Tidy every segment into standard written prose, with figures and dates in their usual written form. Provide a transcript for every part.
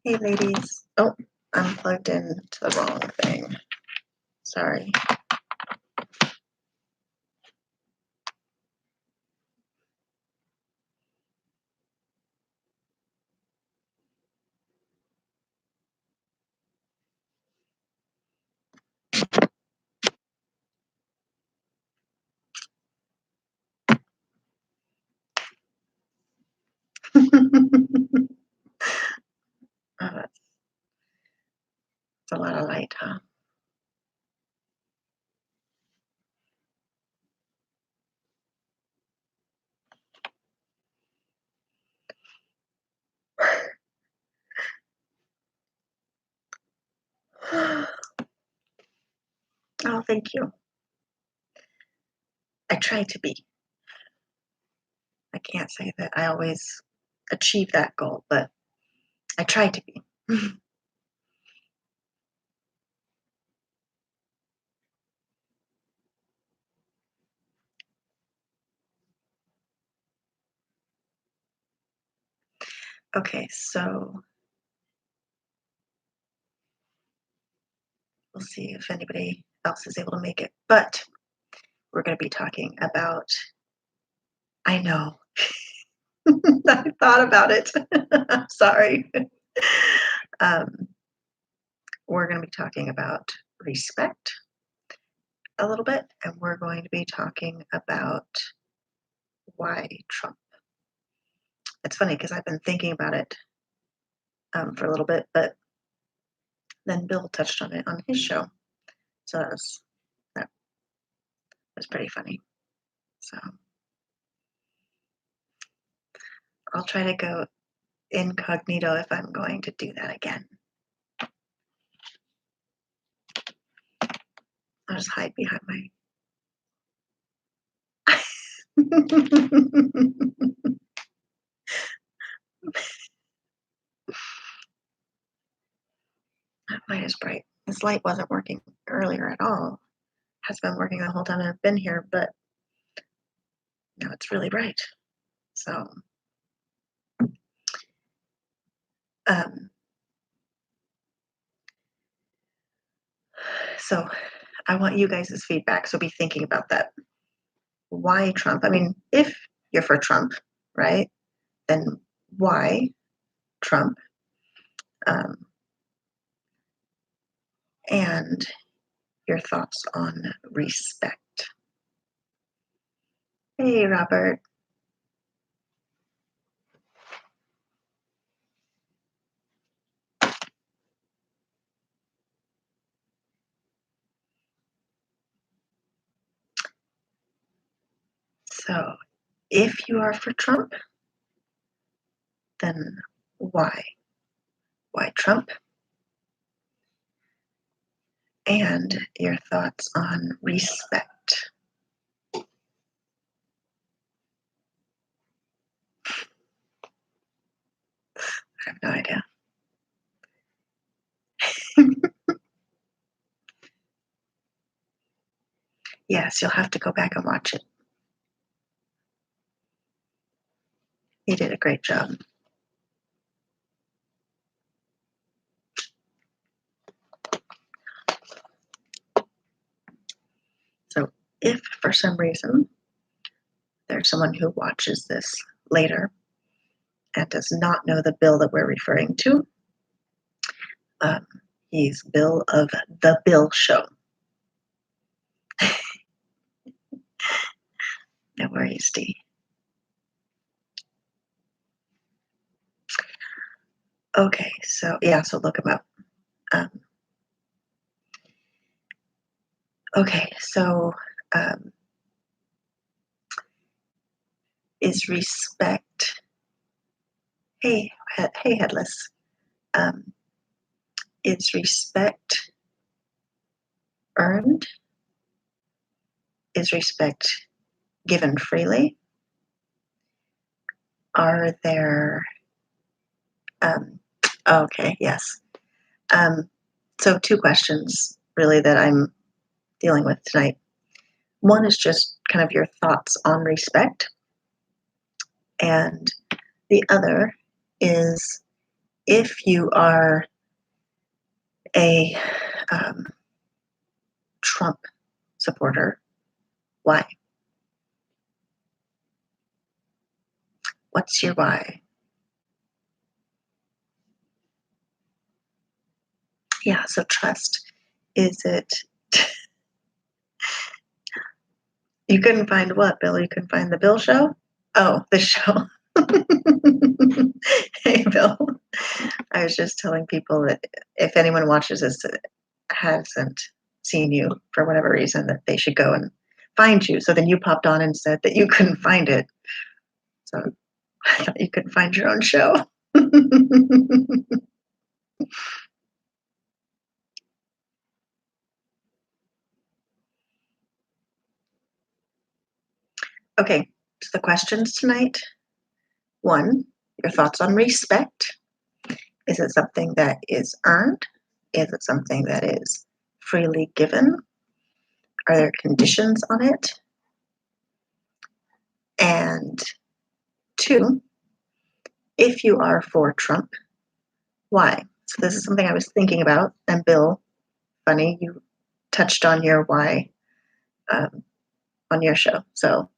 Hey, ladies. Oh, I'm plugged into the wrong thing. Sorry. Oh, that's a lot of light, huh? Oh, thank you. I try to be. I can't say that I always achieve that goal, but I try to be. Okay, so we'll see if anybody else is able to make it. But we're going to be talking about, I know, I thought about it. I'm sorry. Um, we're going to be talking about respect a little bit, and we're going to be talking about why Trump. It's funny because I've been thinking about it for a little bit, but then Bill touched on it on his show, so that was pretty funny. So I'll try to go incognito if I'm going to do that again. I'll just hide behind my. That light is bright. This light wasn't working earlier at all. Has been working the whole time I've been here, but now it's really bright. So, um, so I want you guys' feedback. So be thinking about that. Why Trump? I mean, if you're for Trump, right? Then why Trump? Um, and your thoughts on respect. Hey, Robert. So, if you are for Trump, then why? Why Trump? And your thoughts on respect. I have no idea. Yes, you'll have to go back and watch it. He did a great job. So, if for some reason there's someone who watches this later and does not know the Bill that we're referring to, um, he's Bill of The Bill Show. No worries, Dee. Okay, so yeah, so look him up. Um, okay, so um, is respect? Hey, hey, headless. Um, is respect earned? Is respect given freely? Are there? Um, okay, yes. So two questions really that I'm dealing with tonight. One is just kind of your thoughts on respect, and the other is if you are a Trump supporter, why? What's your why? Yeah, so trust. Is it you couldn't find what, Bill? You couldn't find the Bill show? Oh, the show. Hey, Bill. I was just telling people that if anyone watches this that hasn't seen you for whatever reason, that they should go and find you. So then you popped on and said that you couldn't find it. So I thought you couldn't find your own show. Okay, so the questions tonight. 1, your thoughts on respect. Is it something that is earned? Is it something that is freely given? Are there conditions on it? And 2, if you are for Trump, why? So this is something I was thinking about, and Bill, funny, you touched on your why on your show. So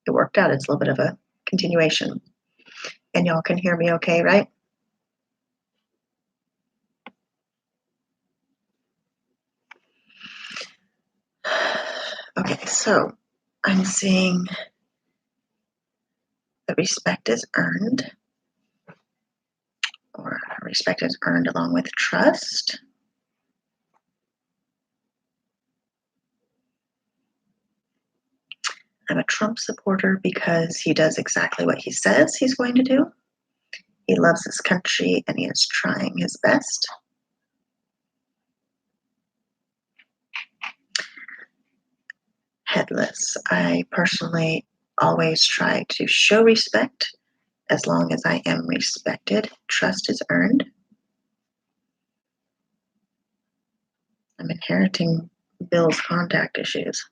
it worked out. It's a little bit of a continuation. And y'all can hear me okay, right? Okay, so I'm seeing that respect is earned, or respect is earned along with trust. I'm a Trump supporter because he does exactly what he says he's going to do. He loves his country and he is trying his best. Headless. I personally always try to show respect as long as I am respected. Trust is earned. I'm inheriting Bill's contact issues.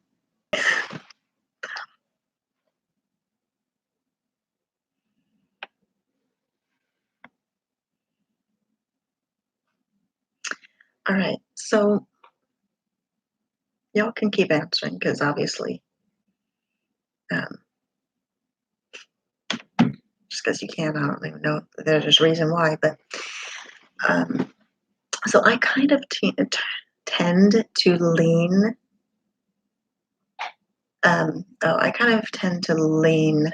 All right, so y'all can keep answering because obviously, just because you can, I don't even know if there's a reason why, but so I kind of tend to lean. I kind of tend to lean.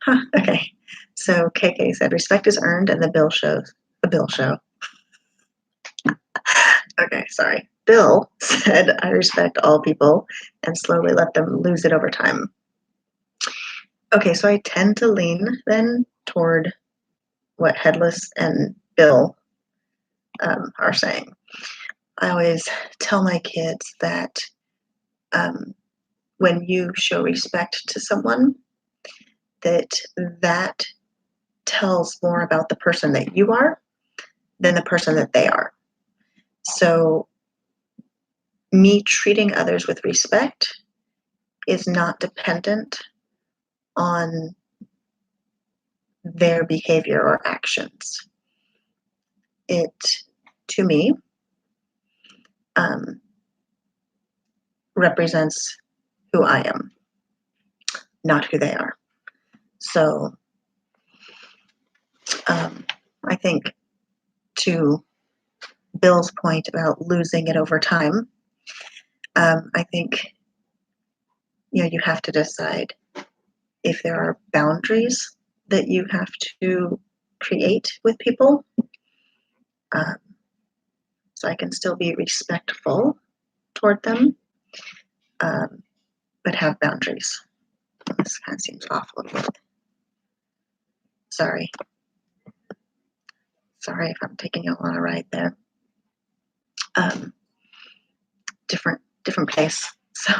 Huh, okay. So KK said respect is earned and the Bill shows. The Bill show. Okay, sorry. Bill said I respect all people and slowly let them lose it over time. Okay, so I tend to lean then toward what Headless and Bill are saying. I always tell my kids that when you show respect to someone, that tells more about the person that you are than the person that they are. So me treating others with respect is not dependent on their behavior or actions. It, to me, represents who I am, not who they are. So I think to Bill's point about losing it over time, I think you have to decide if there are boundaries that you have to create with people. So I can still be respectful toward them, but have boundaries. This kind of seems off a little bit. Sorry. Sorry if I'm taking you on a ride there. Different place. So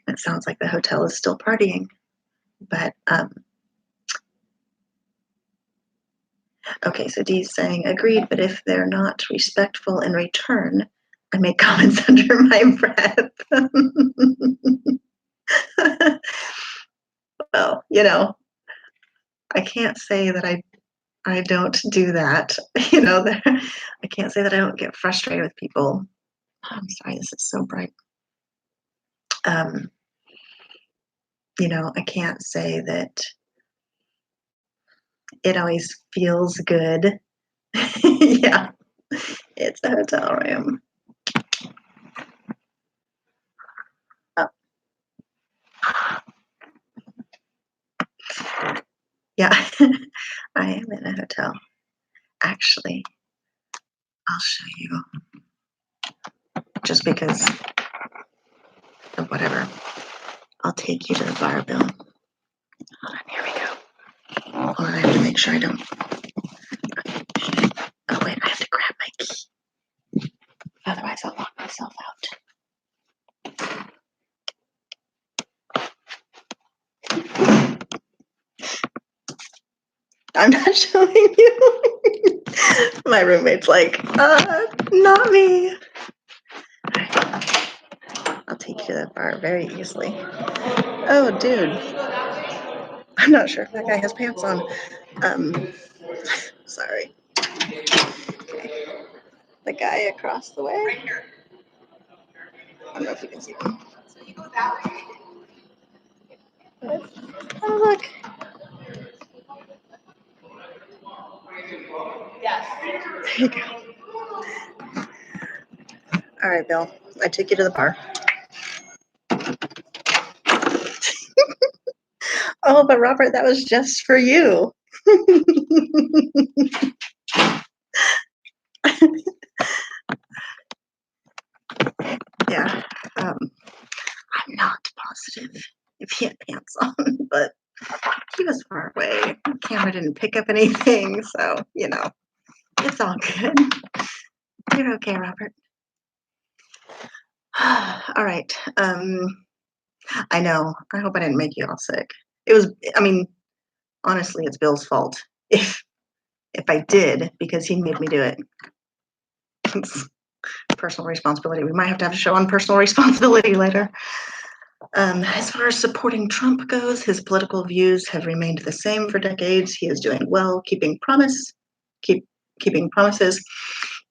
it sounds like the hotel is still partying. But okay, so Dee's saying agreed, but if they're not respectful in return, I make comments under my breath. Well, I can't say that I I don't do that. You know, I can't say that I don't get frustrated with people. I'm sorry, this is so bright. Um, you know, I can't say that it always feels good. Yeah, it's a hotel room. Oh, yeah, I am in a hotel. Actually, I'll show you just because of whatever. I'll take you to the bar, Bill. Hold on, here we go. Hold on, I have to make sure I don't. Oh, wait, I have to grab my key. Otherwise, I'll lock myself out. I'm not showing you. My roommate's like, not me. I'll take you to the bar very easily. Oh, dude. I'm not sure if that guy has pants on. Sorry. Okay. The guy across the way. Right here. I don't know if you can see him. So you go that way. Oh, look. Yes. There you go. All right, Bill. I took you to the bar. Oh, but Robert, that was just for you. Yeah. I'm not positive if he had pants on, but he was far away. The camera didn't pick up anything, so, you know, it's all good. You're okay, Robert. All right. I know. I hope I didn't make you all sick. It was, I mean, honestly, it's Bill's fault. If I did, because he made me do it. It's personal responsibility. We might have to have a show on personal responsibility later. As far as supporting Trump goes, his political views have remained the same for decades. He is doing well, keeping promises.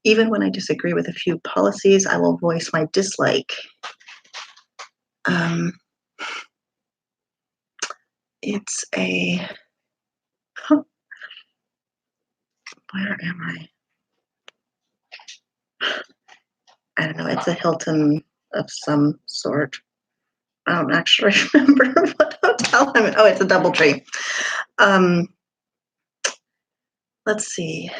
Even when I disagree with a few policies, I will voice my dislike. It's a, where am I? I don't know. It's a Hilton of some sort. I don't actually remember what hotel I'm in. Oh, it's a DoubleTree. Let's see.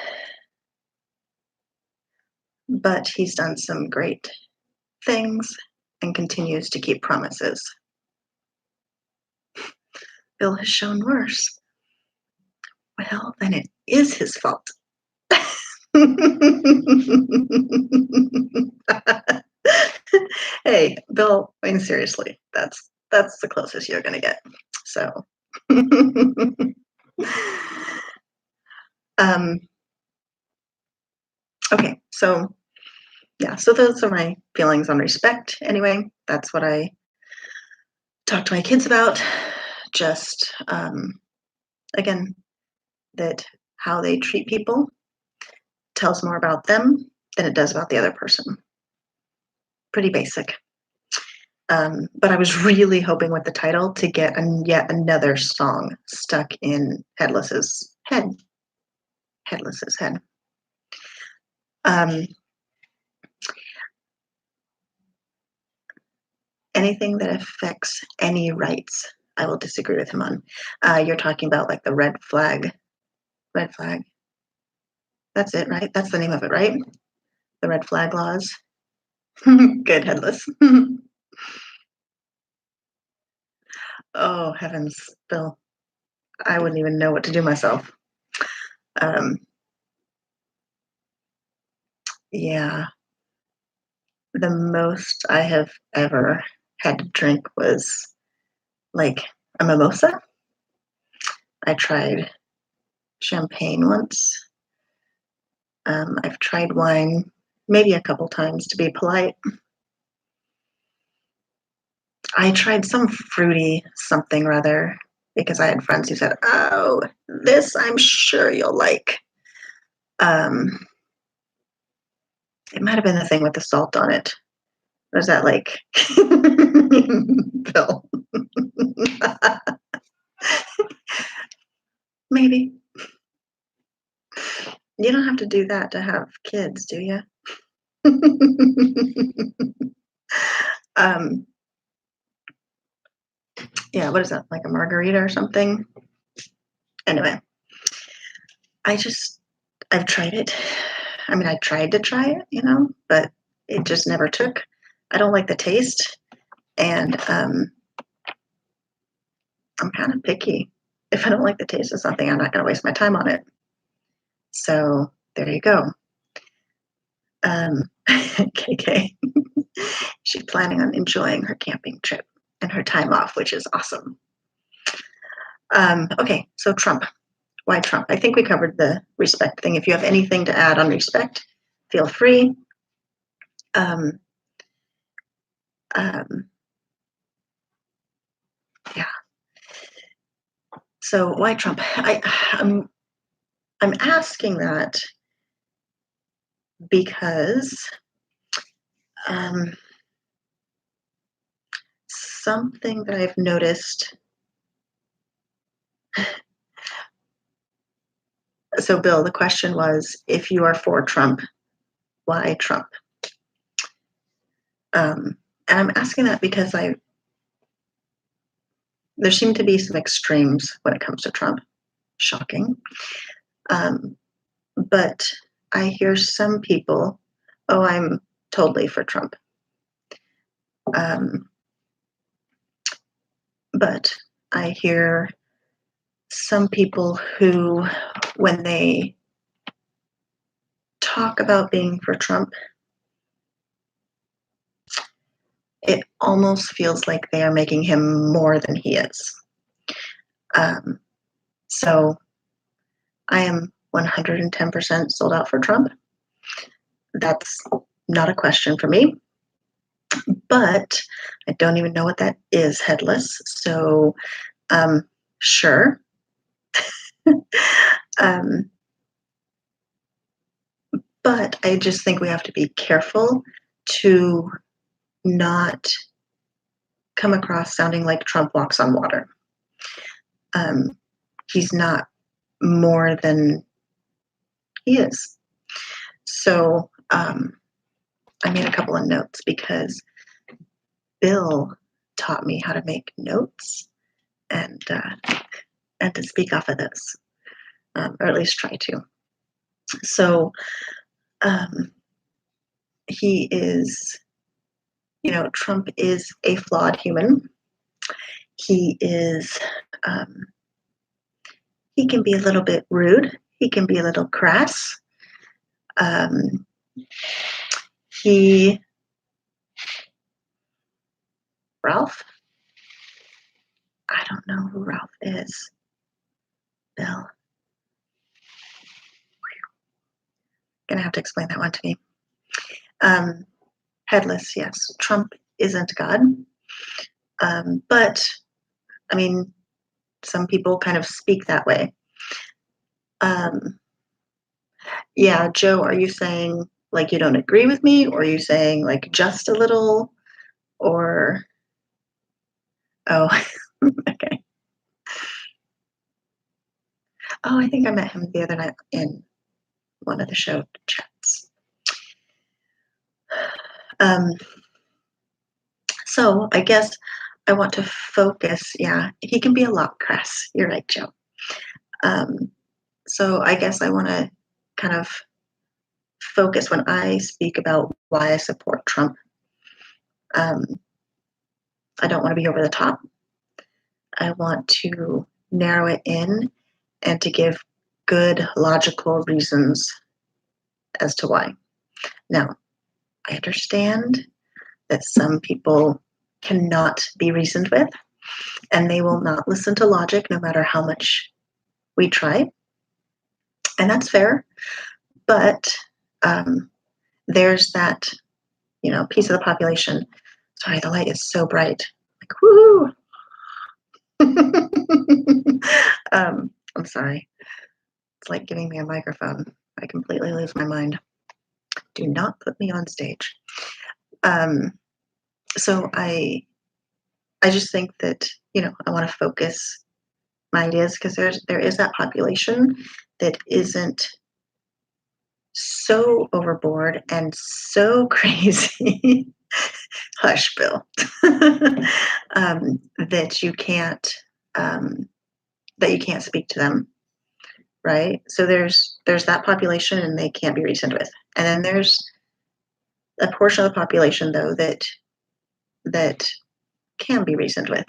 But he's done some great things and continues to keep promises. Bill has shown worse. Well, then it is his fault. Hey, Bill, I mean, seriously, that's the closest you're gonna get. So okay, so yeah, so those are my feelings on respect. Anyway, that's what I talk to my kids about. Just again, that how they treat people tells more about them than it does about the other person. Pretty basic. But I was really hoping with the title to get yet another song stuck in Headless's head. Headless's head. Anything that affects any rights, I will disagree with him on. You're talking about like the red flag. Red flag. That's it, right? That's the name of it, right? The red flag laws. Good, Headless. Oh, heavens, Bill. I wouldn't even know what to do myself. Yeah. The most I have ever had to drink was like a mimosa. I tried champagne once. I've tried wine maybe a couple times to be polite. I tried some fruity something or other. because I had friends who said, "Oh, this I'm sure you'll like." Um, it might have been the thing with the salt on it. Was that like Bill? Maybe. You don't have to do that to have kids, do you? um, yeah, what is that? Like a margarita or something? Anyway, I just I've tried it. I mean, I tried to try it, but it just never took. I don't like the taste, and I'm kind of picky. If I don't like the taste of something, I'm not going to waste my time on it. So there you go. KK, she's planning on enjoying her camping trip and her time off, which is awesome. Okay, so Trump. Why Trump? I think we covered the respect thing. If you have anything to add on respect, feel free. Um, um, yeah. So why Trump? I'm asking that because um, something that I've noticed. So, Bill, the question was, if you are for Trump, why Trump? And I'm asking that because there seem to be some extremes when it comes to Trump. Shocking. But I hear some people, oh, I'm totally for Trump. But I hear some people who, when they talk about being for Trump, it almost feels like they are making him more than he is. So I am 110% sold out for Trump. That's not a question for me. But I don't even know what that is, headless. So, sure. But I just think we have to be careful to not come across sounding like Trump walks on water. He's not more than he is. So I made a couple of notes because Bill taught me how to make notes and to speak off of this, or at least try to. So he is, Trump is a flawed human. He is, he can be a little bit rude. He can be a little crass. He, Ralph? I don't know who Ralph is. Bill. Gonna have to explain that one to me. Headless, yes. Trump isn't God. But, I mean, some people kind of speak that way. Yeah, Joe, are you saying like you don't agree with me, or are you saying like just a little, or oh, okay. Oh, I think I met him the other night in one of the show chats. So I guess I want to focus. Yeah, he can be a lot crass. You're right, Joe. So I guess I want to kind of focus when I speak about why I support Trump. I don't want to be over the top. I want to narrow it in and to give good logical reasons as to why. Now, I understand that some people cannot be reasoned with and they will not listen to logic no matter how much we try. And that's fair. But there's that, piece of the population. Sorry, the light is so bright. Like, woohoo! I'm sorry. It's like giving me a microphone. I completely lose my mind. Do not put me on stage. Um, so I just think that, I want to focus my ideas because there is that population that isn't so overboard and so crazy. Hush, Bill. That you can't um, speak to them, right? So there's that population, and they can't be reasoned with. And then there's a portion of the population, though, that can be reasoned with.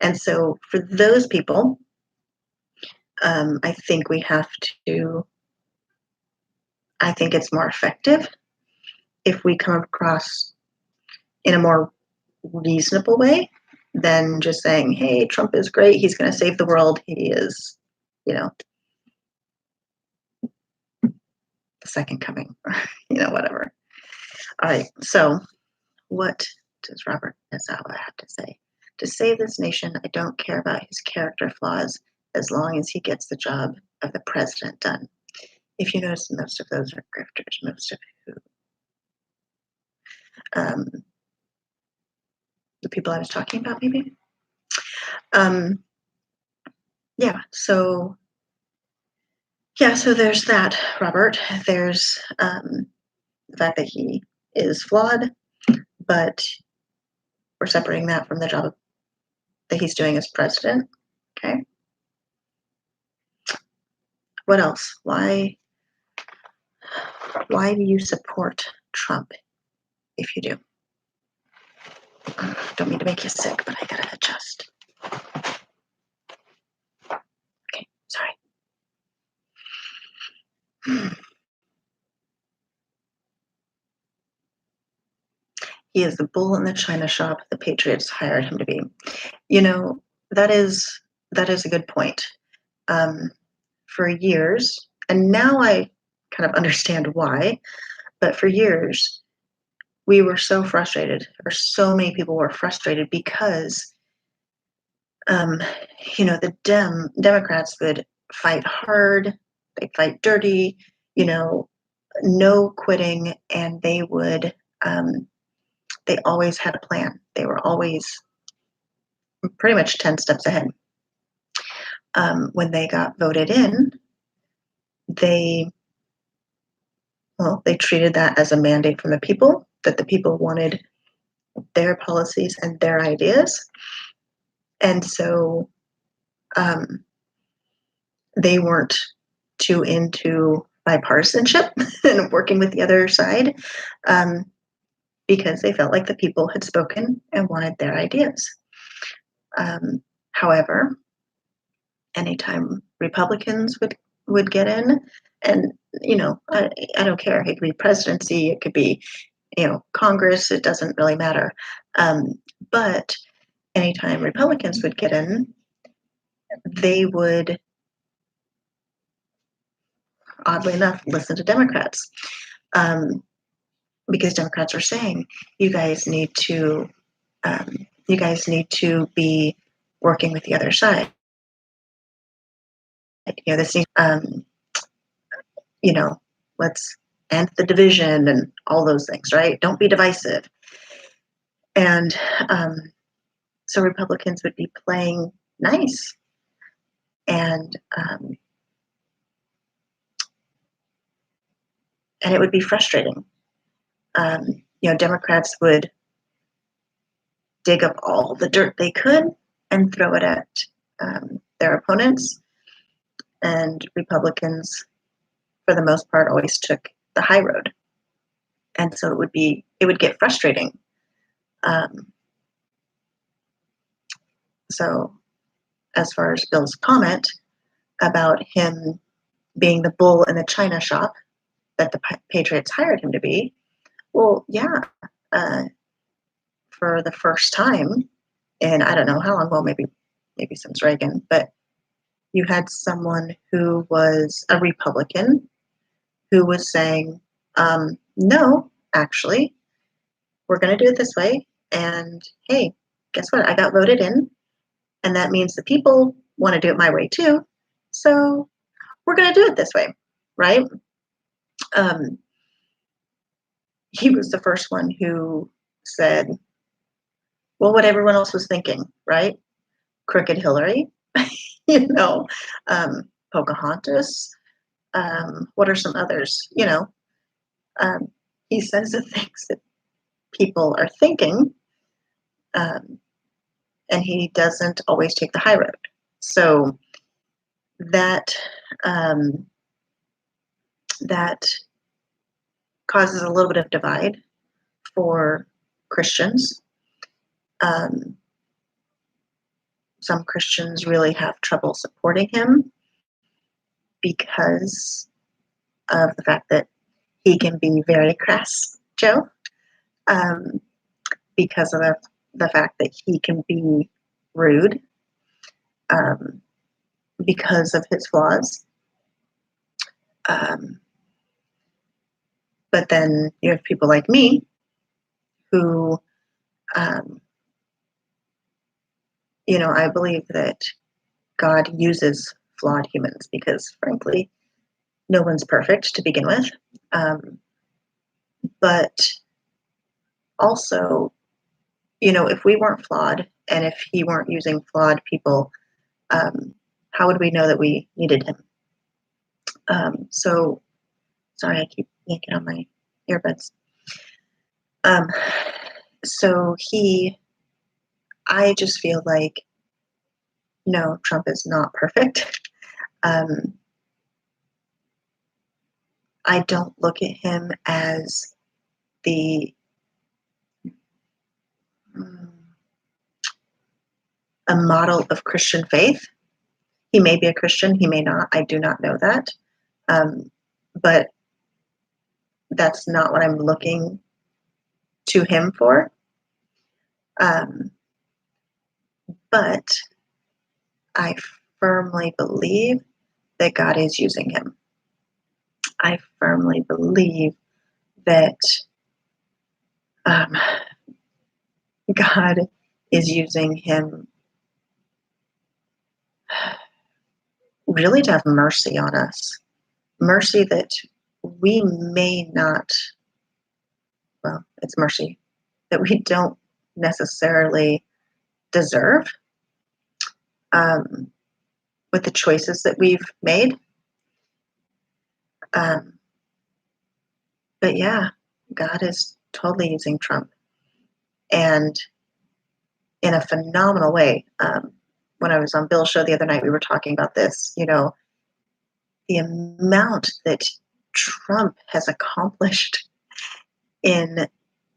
And so for those people, I think we have to. I think it's more effective if we come across in a more reasonable way than just saying, "Hey, Trump is great. He's going to save the world. He is, you know, the second coming," or whatever. All right. So, what does Robert Nazawa have to say? To save this nation, I don't care about his character flaws as long as he gets the job of the president done. If you notice, most of those are grifters. Most of who, um, the people I was talking about, maybe. Um, yeah. So there's that, Robert. There's the fact that he is flawed, but we're separating that from the job that he's doing as president. Okay. What else? Why do you support Trump if you do? Don't mean to make you sick, but I gotta adjust. Okay, sorry. He is the bull in the china shop the Patriots hired him to be. You know, that is a good point. Um, for years, and now I kind of understand why, but for years we were so frustrated, or so many people were frustrated because um, the Democrats would fight hard, they fight dirty, no quitting, and they always had a plan. They were always pretty much 10 steps ahead. When they got voted in, they they treated that as a mandate from the people, that the people wanted their policies and their ideas. And so um, they weren't too into bipartisanship and working with the other side, um, because they felt like the people had spoken and wanted their ideas. However, anytime Republicans would get in, and I don't care. It could be presidency, it could be Congress. It doesn't really matter. But anytime Republicans would get in, they would, oddly enough, listen to Democrats, because Democrats are saying you guys need to be working with the other side. This needs, let's end the division and all those things, right? Don't be divisive. And so Republicans would be playing nice, and it would be frustrating. Democrats would dig up all the dirt they could and throw it at their opponents, and Republicans, for the most part, always took the high road. And so it would get frustrating. So as far as Bill's comment about him being the bull in the china shop that the Patriots hired him to be, well, yeah, for the first time in I don't know how long, well, maybe since Reagan, but you had someone who was a Republican who was saying, no, actually, we're going to do it this way. And hey, guess what? I got voted in. And that means the people want to do it my way too. So we're going to do it this way, right? Um, he was the first one who said, well, what everyone else was thinking, right? Crooked Hillary, you know, Pocahontas. What are some others? Um, he says the things that people are thinking, um, and he doesn't always take the high road. So that um, that causes a little bit of divide for Christians. Um, some Christians really have trouble supporting him because of the fact that he can be very crass, Joe, um, because of the fact that he can be rude, um, because of his flaws. Um, but then you have people like me who, um, I believe that God uses flawed humans because, frankly, no one's perfect to begin with. Um, but also, if we weren't flawed and if he weren't using flawed people, how would we know that we needed him? So, sorry, I keep yanking on my earbuds. Um, so I just feel like, no, Trump is not perfect. Um, I don't look at him as the mm, a model of Christian faith. He may be a Christian, he may not. I do not know that. But that's not what I'm looking to him for. Um, but I firmly believe that God is using him. I firmly believe that um, God is using him really to have mercy on us. Mercy that we may not, well, it's mercy that we don't necessarily deserve, um, with the choices that we've made. Um, but yeah, God is totally using Trump and in a phenomenal way. When I was on Bill's show the other night, we were talking about this, the amount that Trump has accomplished in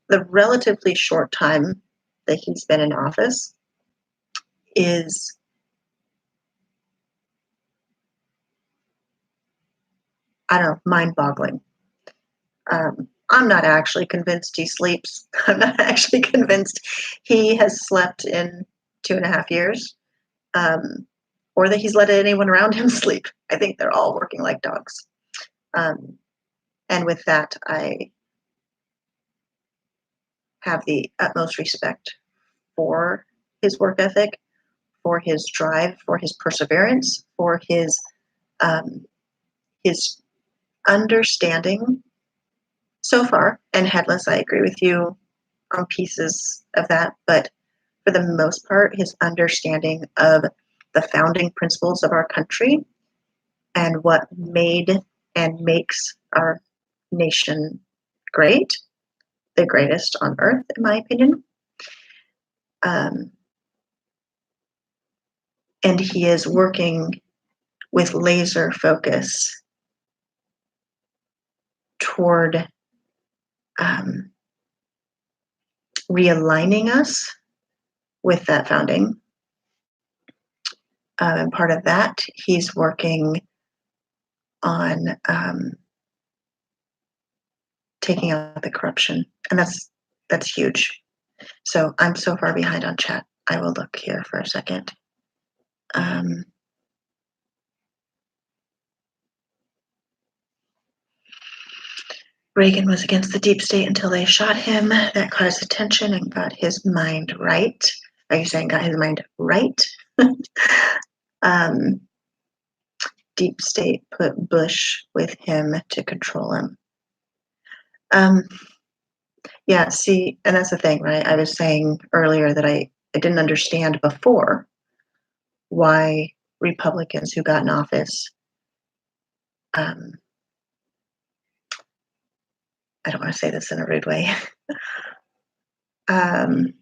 the relatively short time that he's been in office is, I don't know, mind-boggling. I'm not actually convinced he sleeps. I'm not actually convinced he has slept in 2.5 years, or that he's let anyone around him sleep. I think they're all working like dogs. And with that, I have the utmost respect for his work ethic, for his drive, for his perseverance, for his understanding so far. And Headless, I agree with you on pieces of that, but for the most part, his understanding of the founding principles of our country and what made and makes our nation great, the greatest on earth, in my opinion. And he is working with laser focus toward realigning us with that founding. And part of that, he's working on taking out the corruption, and that's huge. So I'm so far behind on chat. I will look here for a second. Reagan was against the deep state until they shot him. That caused attention and got his mind right. Are you saying got his mind right um, deep state put Bush with him to control him. Um, yeah, see, and that's the thing, right? I was saying earlier that I didn't understand before why Republicans who got in office, um, I don't want to say this in a rude way, um,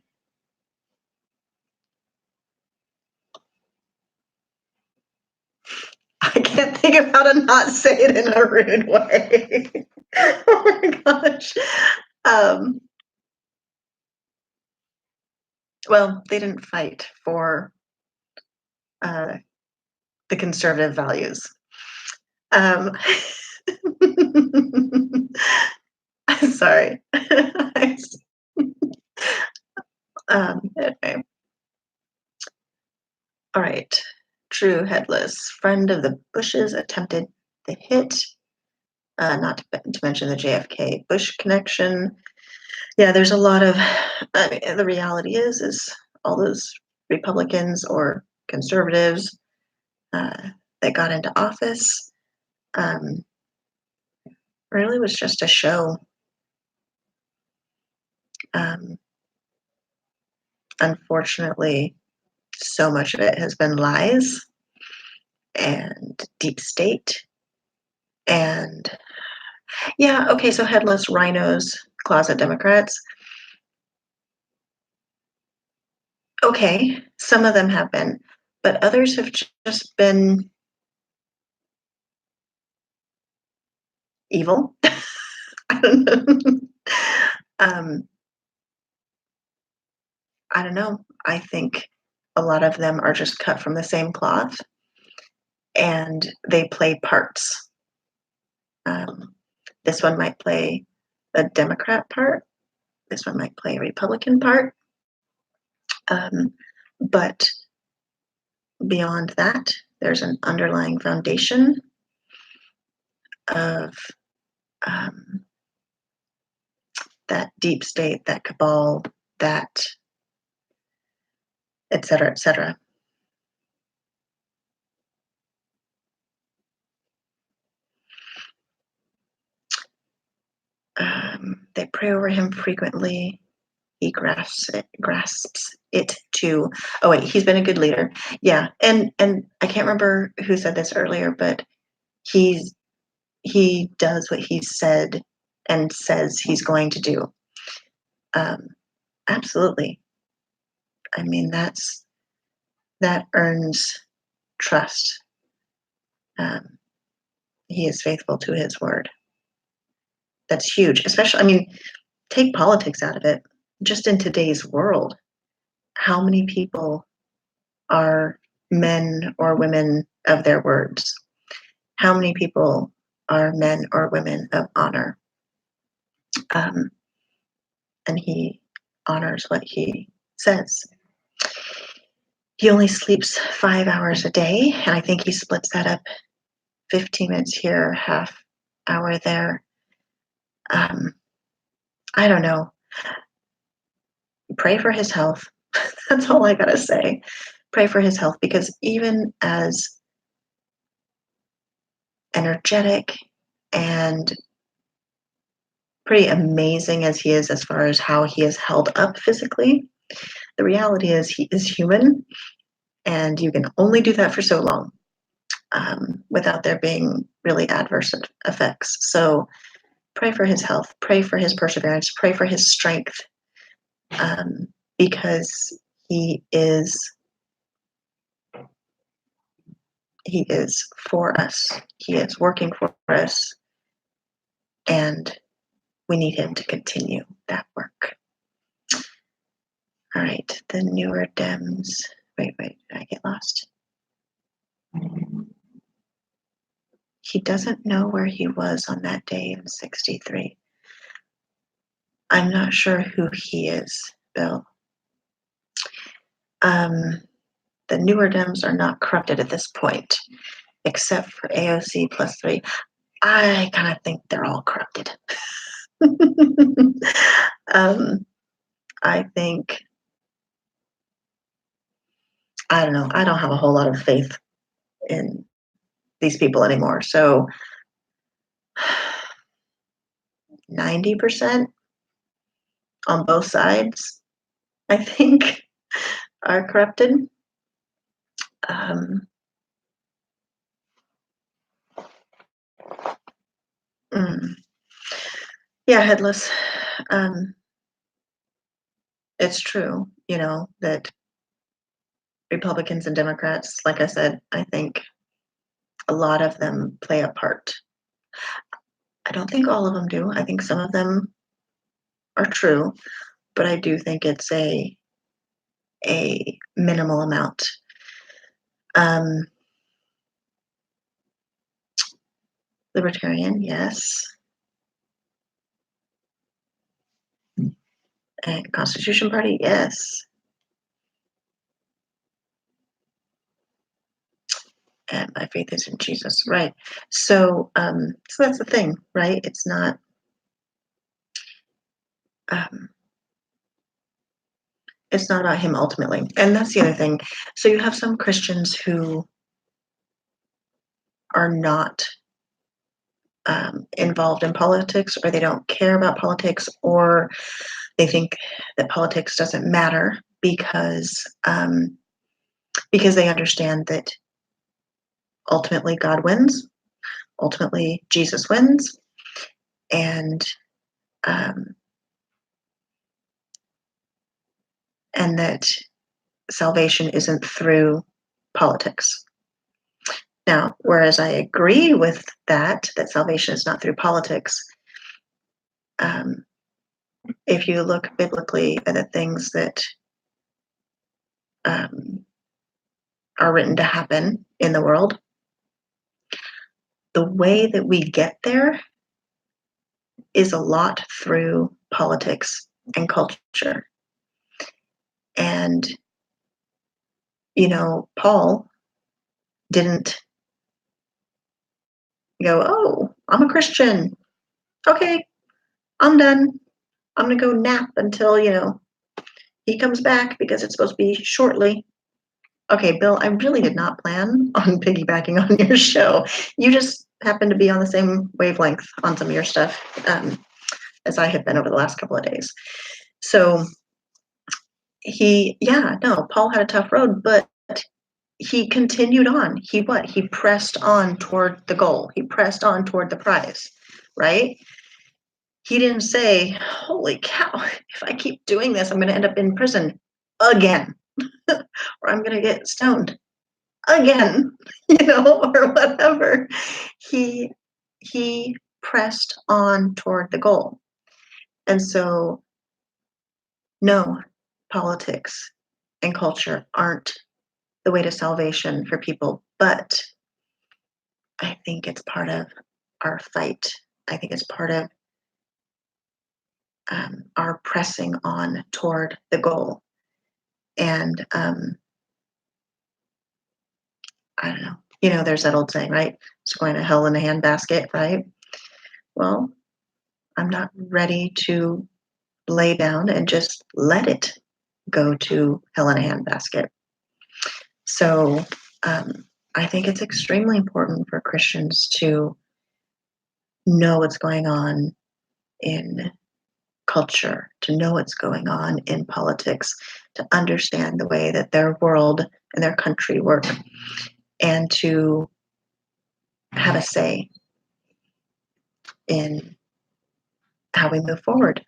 I can't think of how to not say it in a rude way. Oh my gosh. Um, well, they didn't fight for uh, the conservative values. Um, I'm sorry. Okay. All right. True headless. Friend of the Bushes attempted the hit. Not to mention the JFK Bush connection. Yeah, there's a lot of. I mean, the reality is all those Republicans or conservatives that got into office um, really was just a show. Um, Unfortunately, so much of it has been lies and deep state. And yeah, okay, so headless rhinos, closet Democrats. Okay, some of them have been, but others have just been evil. I don't know. um, I don't know. I think a lot of them are just cut from the same cloth and they play parts. Um, this one might play a Democrat part. This one might play a Republican part. Um, but beyond that, there's an underlying foundation of um, that deep state, that cabal, that et cetera, et cetera. They pray over him frequently. He grasps it too. Oh wait, he's been a good leader. Yeah, and I can't remember who said this earlier, but he's he does what he said and says he's going to do. Um, Absolutely. I mean, that earns trust. Um, he is faithful to his word. That's huge. Especially, I mean, take politics out of it. Just in today's world, how many people are men or women of their words? How many people are men or women of honor? Um, and he honors what he says. He only sleeps 5 hours a day, and I think he splits that up 15 minutes here, half hour there. Um, I don't know. Pray for his health. That's all I gotta say. Pray for his health because even as energetic and pretty amazing as he is as far as how he is held up physically, the reality is he is human and you can only do that for so long without there being really adverse effects. So pray for his health, pray for his perseverance, pray for his strength um, because he is for us. He is working for us and we need him to continue that work. All right, the newer Dems. Wait, did I get lost? He doesn't know where he was on that day in 63. I'm not sure who he is, Bill. The newer Dems are not corrupted at this point, except for AOC plus 3. I kind of think they're all corrupted. I think I don't know. I don't have a whole lot of faith in these people anymore. So 90% on both sides, I think, are corrupted. Um, mm, yeah, headless. Um, it's true, that Republicans and Democrats, like I said, I think a lot of them play a part. I don't think all of them do. I think some of them are true, but I do think it's a minimal amount. Um, Libertarian, yes. And Constitution Party, yes. And my faith is in Jesus, right? So that's the thing, right? Um, it's not about him ultimately, and that's the other thing. So you have some Christians who are not involved in politics, or they don't care about politics, or they think that politics doesn't matter because they understand that ultimately God wins, ultimately Jesus wins, and um, and that salvation isn't through politics. Now, whereas I agree with that salvation is not through politics, um, if you look biblically at the things that um, are written to happen in the world, the way that we get there is a lot through politics and culture. And, Paul didn't go, "Oh, I'm a Christian. Okay, I'm done. I'm going to go nap until, he comes back because it's supposed to be shortly." Okay, Bill, I really did not plan on piggybacking on your show. You just happen to be on the same wavelength on some of your stuff as I have been over the last couple of days. So no, Paul had a tough road, but he continued on. He pressed on toward the goal. He pressed on toward the prize, right? He didn't say, "Holy cow, if I keep doing this, I'm going to end up in prison again, or I'm going to get stoned again," or whatever. He he pressed on toward the goal. And so, no, politics and culture aren't the way to salvation for people, but I think it's part of our fight. I think it's part of our pressing on toward the goal. And I don't know. There's that old saying, right? It's going to hell in a handbasket, right? Well, I'm not ready to lay down and just let it go to hell in a handbasket. So I think it's extremely important for Christians to know what's going on in culture, to know what's going on in politics, to understand the way that their world and their country work, and to have a say in how we move forward,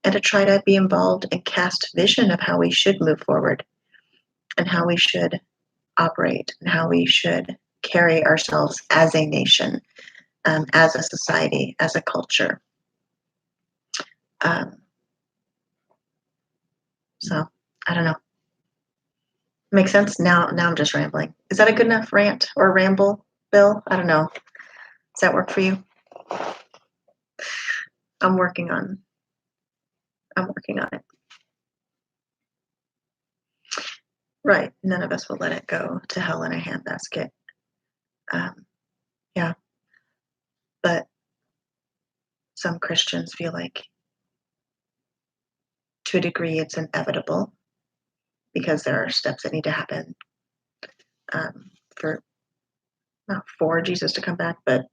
and to try to be involved and cast vision of how we should move forward and how we should operate and how we should carry ourselves as a nation, as a society, as a culture. Um, so I don't know. Makes sense? Now I'm just rambling. Is that a good enough rant or ramble, Bill? I don't know. Does that work for you? I'm working on I'm working on it. Right. None of us will let it go to hell in a handbasket. Yeah. But some Christians feel like to a degree it's inevitable because there are steps that need to happen for not for Jesus to come back, but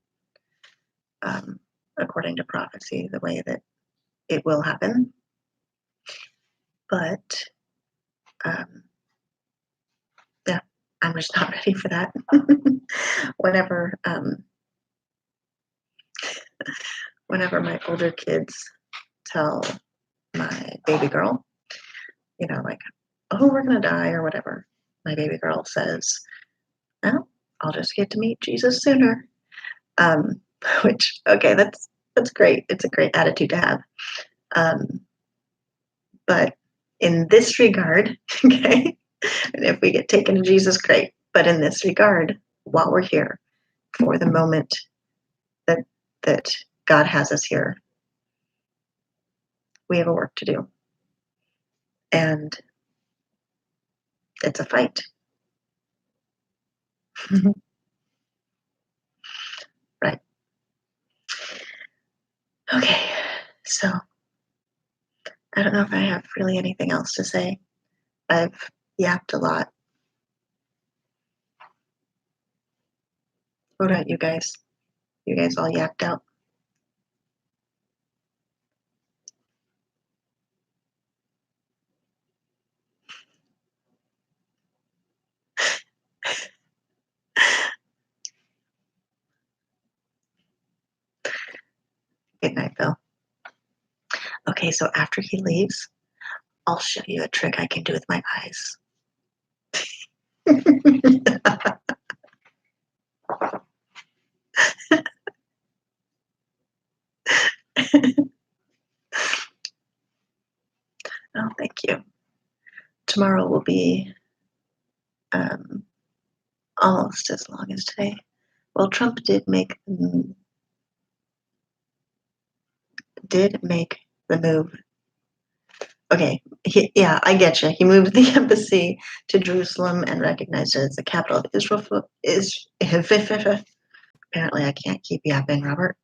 according to prophecy, the way that it will happen. But yeah, I'm just not ready for that. whenever whenever my older kids tell my baby girl, like, oh, we're gonna die or whatever, my baby girl says, well, I'll just get to meet Jesus sooner. Um, which, okay, that's great. It's a great attitude to have. But in this regard, okay, and if we get taken to Jesus, great. But in this regard, while we're here, for the moment that God has us here, we have a work to do. And it's a fight. Right. Okay. So I don't know if I have really anything else to say. I've yapped a lot. What about you guys? You guys all yapped out? Good night, Bill. Okay, so after he leaves, I'll show you a trick I can do with my eyes. Oh, thank you. Tomorrow will be almost as long as today. Well, Trump did make the move. Okay, yeah, I get you. He moved the embassy to Jerusalem and recognized it as the capital of Israel. Apparently, I can't keep yapping, Robert.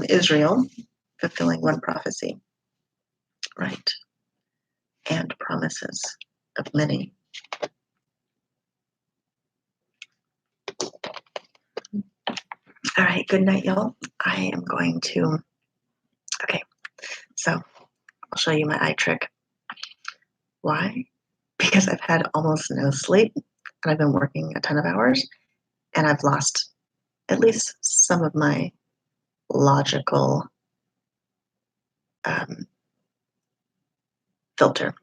Israel, fulfilling one prophecy, right, and promises of many. All right, good night, y'all. I am going to. Okay, so I'll show you my eye trick. Why? Because I've had almost no sleep and I've been working a ton of hours and I've lost at least some of my logical filter.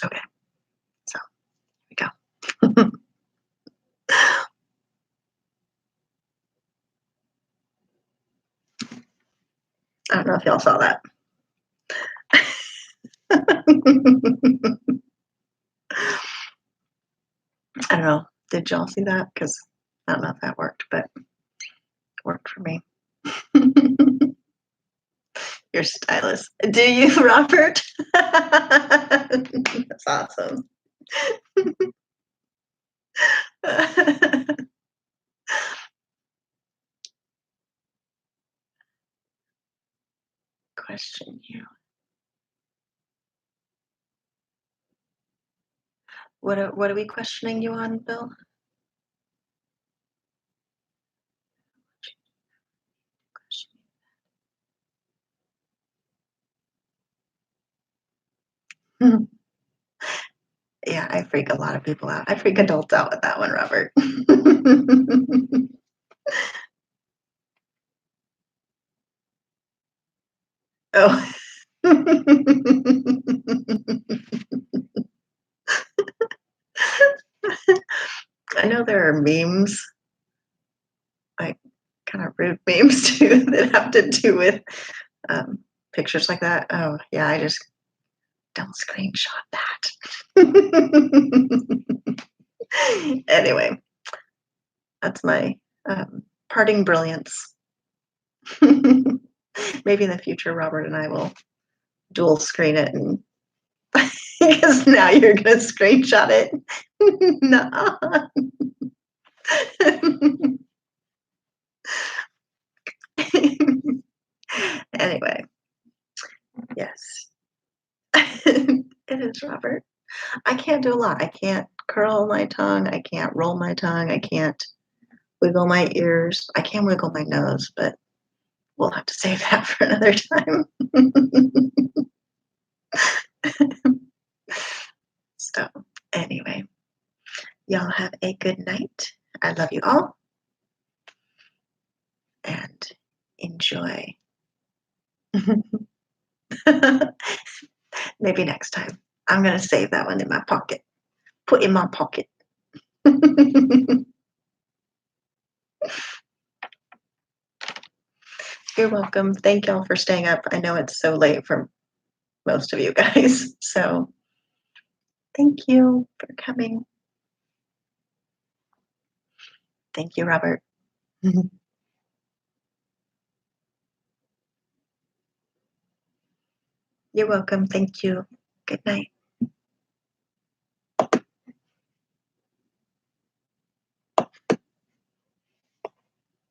Okay, so here we go. I don't know if y'all saw that. I don't know. Did y'all see that? Because I don't know if that worked, but it worked for me. You're stylish. Do you, Robert? That's awesome. Question you. What are we questioning you on, Bill? Yeah, I freak a lot of people out. I freak adults out with that one, Robert. Oh. I know there are memes, like kind of rude memes too, that have to do with pictures like that. Oh, yeah, I just don't screenshot that. Anyway, that's my parting brilliance. Maybe in the future, Robert and I will dual screen it, and because now you're gonna screenshot it. No. Anyway, yes, it is Robert. I can't do a lot. I can't curl my tongue, I can't roll my tongue, I can't wiggle my ears. I can wiggle my nose, but we'll have to save that for another time. So, anyway, y'all have a good night. I love you all and enjoy. Maybe next time. I'm going to save that one in my pocket. Put in my pocket. You're welcome. Thank y'all for staying up. I know it's so late for most of you guys. So thank you for coming. Thank you, Robert. You're welcome. Thank you. Good night.